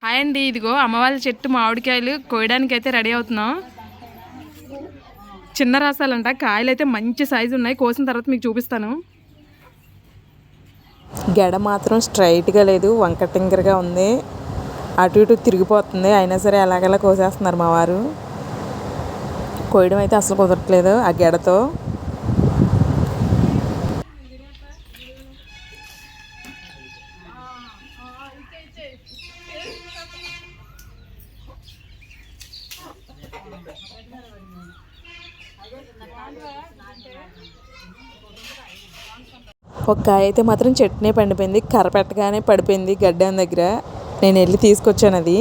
Hi అండి, ఇదిగో అమ్మ వాళ్ళ చెట్టు మామిడికాయలు కోయడానికి అయితే రెడీ అవుతున్నాం. చిన్న రసాలంట, కాయలు అయితే మంచి సైజు ఉన్నాయి. కోసిన తర్వాత మీకు చూపిస్తాను. గెడ మాత్రం స్ట్రైట్గా లేదు, వంక టింకరగా ఉంది. అటు ఇటు తిరిగిపోతుంది. అయినా సరే అలాగలా కోసేస్తున్నారు మా వారు. కోయడం అయితే అసలు కుదరట్లేదు ఆ గెడతో. ఒక కాయ అయితే మాత్రం చెట్టునే పండిపోయింది. కర్ర పెట్టగానే పడిపోయింది గడ్డం దగ్గర. నేను వెళ్ళి తీసుకొచ్చాను. అది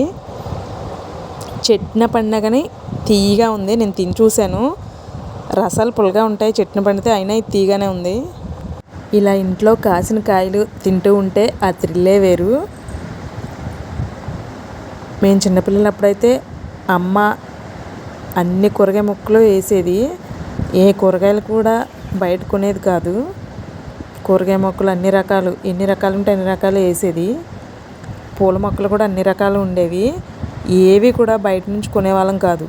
చెట్టున పండినా కానీ తీయగా ఉంది. నేను తిని చూశాను, రసాలు పుల్లగా ఉంటాయి చెట్టున పండితే, అయినా ఇది తీయగానే ఉంది. ఇలా ఇంట్లో కాసిన కాయలు తింటూ ఉంటే ఆ థ్రిల్లే వేరు. మేము చిన్నపిల్లలప్పుడైతే అమ్మ అన్ని కూరగాయ ముక్కలు వేసేది. ఏ కూరగాయలు కూడా బయట కొనేది కాదు. కూరగాయ మొక్కలు అన్ని రకాలు, ఎన్ని రకాలు ఉంటే అన్ని రకాలు వేసేది. పూల మొక్కలు కూడా అన్ని రకాలు ఉండేవి. ఏవి కూడా బయట నుంచి కొనేవాళ్ళం కాదు.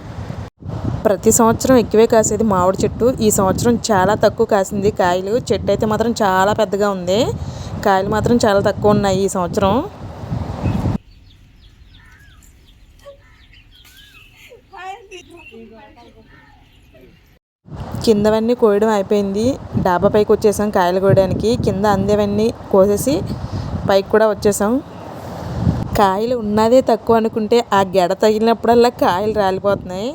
ప్రతి సంవత్సరం ఎక్కువే కాసేది మామిడి చెట్టు. ఈ సంవత్సరం చాలా తక్కువ కాసింది కాయలు. చెట్టు అయితే మాత్రం చాలా పెద్దగా ఉంది, కాయలు మాత్రం చాలా తక్కువ ఉన్నాయి ఈ సంవత్సరం. కిందవన్నీ కోయడం అయిపోయింది. డాబా పైకి వచ్చేసాం కాయలు కోయడానికి. కింద అందేవన్నీ కోసేసి పైకి కూడా వచ్చేసాం. కాయలు ఉన్నదే తక్కువ అనుకుంటే ఆ గెడ తగిలినప్పుడల్లా కాయలు రాలిపోతున్నాయి.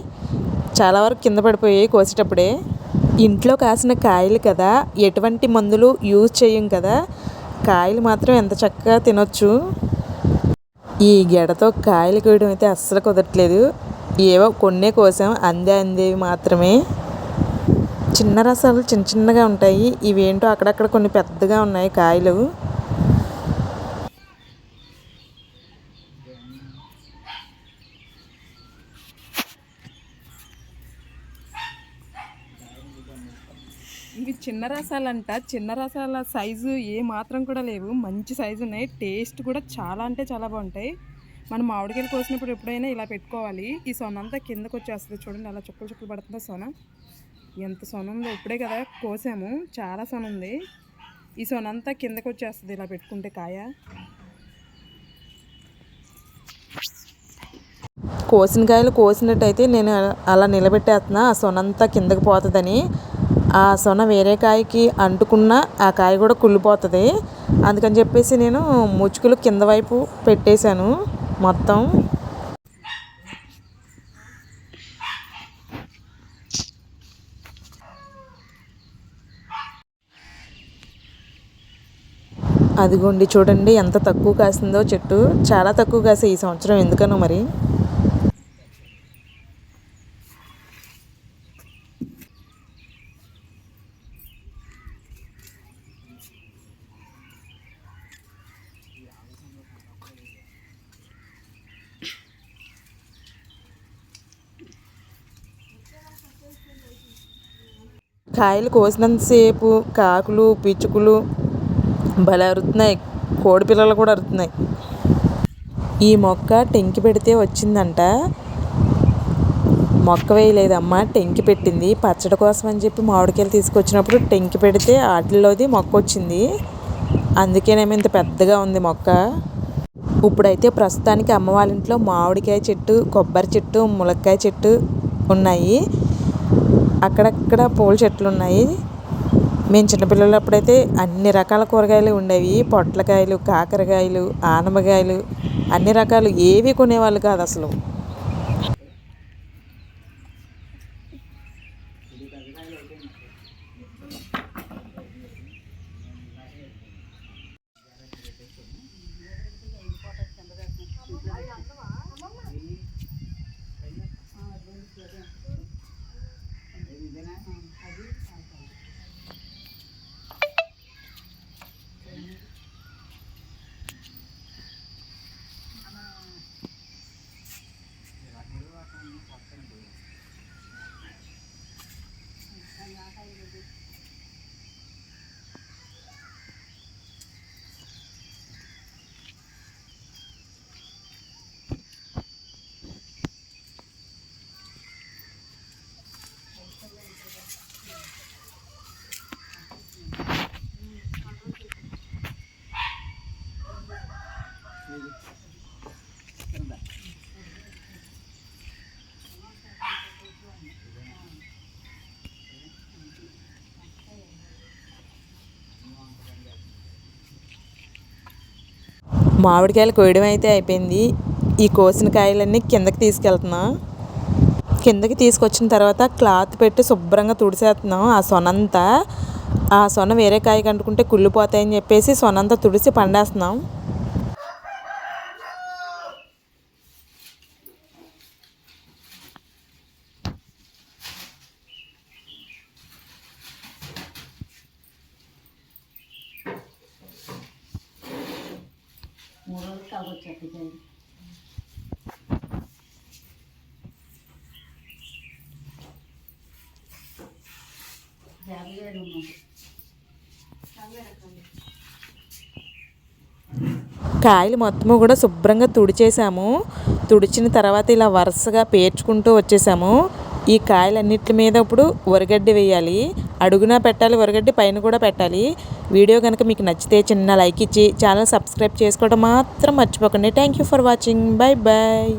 చాలా వరకు కింద పడిపోయాయి కోసేటప్పుడే. ఇంట్లో కాసిన కాయలు కదా, ఎటువంటి మందులు యూజ్ చేయం కదా, కాయలు మాత్రం ఎంత చక్కగా తినొచ్చు. ఈ గెడతో కాయలు కోయడం అయితే అస్సలు కుదరట్లేదు. ఏవో కొన్నే కోసాం, అందేవి మాత్రమే. చిన్న రసాలు చిన్న చిన్నగా ఉంటాయి. ఇవేంటో అక్కడక్కడ కొన్ని పెద్దగా ఉన్నాయి కాయలు. ఇవి చిన్న రసాలంట. చిన్న రసాల సైజు ఏ మాత్రం కూడా లేవు, మంచి సైజు ఉన్నాయి. టేస్ట్ కూడా చాలా అంటే చాలా బాగుంటాయి. మనం మామిడికాయలు కోసినప్పుడు ఎప్పుడైనా ఇలా పెట్టుకోవాలి. ఈ సొన అంతా కిందకు వచ్చేస్తుంది. చూడండి అలా చుక్కలు చుక్కలు పడుతుందో సొన. ఎంత సొన ఉందో, ఇప్పుడే కదా కోసాము, చాలా సొన ఉంది. ఈ సొన అంతా కిందకు వచ్చేస్తుంది ఇలా పెట్టుకుంటే కాయ. కోసిన కాయలు కోసినట్టయితే నేను అలా నిలబెట్టేస్తున్నా, ఆ సొన అంతా కిందకి పోతుందని. ఆ సొన వేరే కాయకి అంటుకున్న ఆ కాయ కూడా కుళ్ళిపోతుంది. అందుకని చెప్పేసి నేను ముచ్చుకులు కింద వైపు పెట్టేశాను మొత్తం. అదిగోండి చూడండి ఎంత తక్కువ కాసిందో చెట్టు. చాలా తక్కువ కాసే ఈ సంవత్సరం, ఎందుకనో మరి. కాయలు కోసినంతసేపు కాకులు పిచ్చుకలు భలే అరుతున్నాయి. కోడి పిల్లలు కూడా అరుతున్నాయి. ఈ మొక్క టెంకి పెడితే వచ్చిందంట. మొక్క వేయలేదమ్మా, టెంకి పెట్టింది. పచ్చడి కోసం అని చెప్పి మామిడికాయలు తీసుకొచ్చినప్పుడు టెంకి పెడితే వాటిల్లోది మొక్క వచ్చింది. అందుకేనేమో ఇంత పెద్దగా ఉంది మొక్క. ఇప్పుడైతే ప్రస్తుతానికి అమ్మ వాళ్ళ ఇంట్లో మామిడికాయ చెట్టు, కొబ్బరి చెట్టు, ములక్కాయ చెట్టు ఉన్నాయి. అక్కడక్కడ పూల చెట్లు ఉన్నాయి. మేము చిన్నపిల్లలప్పుడైతే అన్ని రకాల కూరగాయలు ఉండేవి. పొట్లకాయలు, కాకరకాయలు, ఆనపకాయలు, అన్ని రకాలు. ఏవి కొనేవాళ్ళు కాదు అసలు. మామిడికాయలు కోయడం అయితే అయిపోయింది. ఈ కోసిన కాయలన్నీ కిందకి తీసుకెళ్తున్నా. కిందకి తీసుకొచ్చిన తర్వాత క్లాత్ పెట్టి శుభ్రంగా తుడిసేస్తున్నాం. ఆ సొనంతా, ఆ సొన వేరే కాయకి అంటుకుంటే కుళ్ళిపోతాయని చెప్పేసి సొనంతా తుడిసి పండేస్తున్నాం. కాయలు మొత్తము కూడా శుభ్రంగా తుడిచేసాము. తుడిచిన తర్వాత ఇలా వరుసగా పేర్చుకుంటూ వచ్చేసాము. ఈ కాయలన్నిటి మీద ఇప్పుడు ఉరగడ్డి వేయాలి. అడుగున పెట్టాలి ఉరగడ్డి, పైన కూడా పెట్టాలి. వీడియో కనుక మీకు నచ్చితే చిన్న లైక్ ఇచ్చి ఛానల్ సబ్స్క్రైబ్ చేసుకోవడం మాత్రం మర్చిపోకండి. Thank you for watching. Bye bye.